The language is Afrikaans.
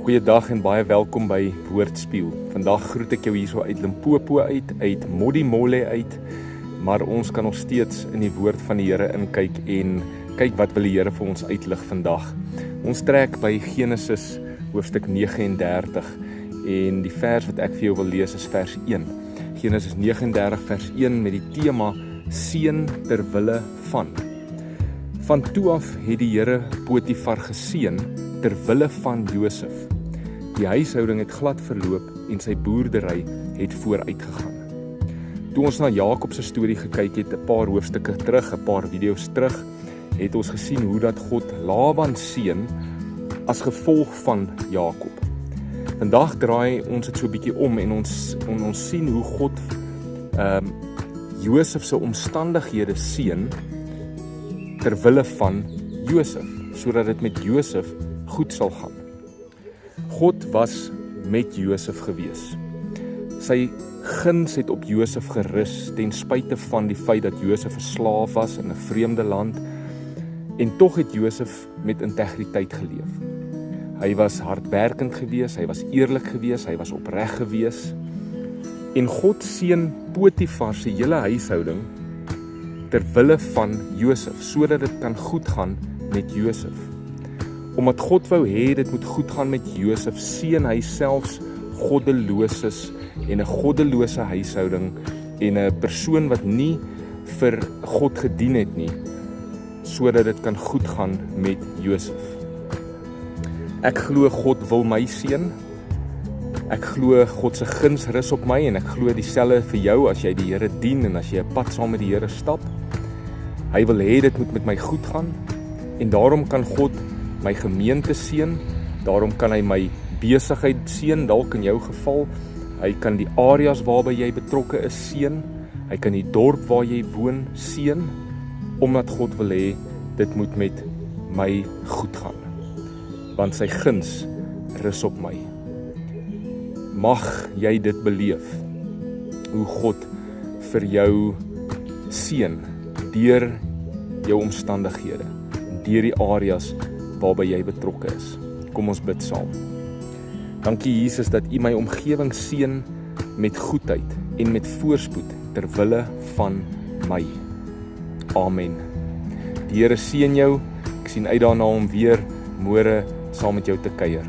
Goeiedag en baie welkom by Woordspieël. Vandag groet ek jou hierso uit Limpopo uit Modimolle uit, maar ons kan nog steeds in die woord van die Here inkyk en kyk wat wil die Here vir ons uitlig vandag. Ons trek by Genesis hoofstuk 39 en die vers wat ek vir jou wil lees is vers 1. Genesis 39 vers 1 met die tema seën ter wille van. Van toe af het die Here Potifar geseën ter wille van Josef. Die huishouding het glad verloop en sy boerdery het vooruit gegaan. Toe ons na Jakob se storie gekyk het, 'n paar hoofstukke terug, 'n paar video's terug, het ons gesien hoe dat God Laban seën as gevolg van Jakob. Vandag draai ons dit so 'n bietjie om en ons sien hoe God Josef se omstandighede seën ter wille van Josef, sodat dit met Josef goed sal gaan. God was met Josef gewees. Sy guns het op Josef gerus ten spyte van die feit dat Josef 'n slaaf was in 'n vreemde land, en tog het Josef met integriteit geleef. Hy was hardwerkend gewees, hy was eerlik gewees, hy was opreg gewees. En God seën Potifar se hele huishouding ter wille van Josef, sodat dit kan goed gaan met Josef. Omdat God wou hê dit moet goed gaan met Josef, seën hy selfs goddeloses en 'n goddelose huishouding en 'n persoon wat nie vir God gedien het nie, sodat dit kan goed gaan met Josef. Ek glo God wil my seën. Ek glo God se guns rus op my en ek glo dieselfde vir jou as jy die Here dien en as jy 'n pad saam met die Here stap. Hy wil hê dit moet met my goed gaan en daarom kan God my gemeente seën, daarom kan hy my besigheid seën, dalk in jou geval. Hy kan die areas waarby jy betrokke is seën, hy kan die dorp waar jy woon seën, omdat God wil hê dit moet met my goed gaan, want sy guns rus op my. Mag jy dit beleef, hoe God vir jou seën deur jou omstandighede, deur die areas waarby jy betrokke is. Kom ons bid saam. Dankie Jesus dat U my omgewing seën met goedheid en met voorspoed ter wille van my. Amen. Die Here seën jou. Ek sien uit daarna om weer môre saam met jou te kuier.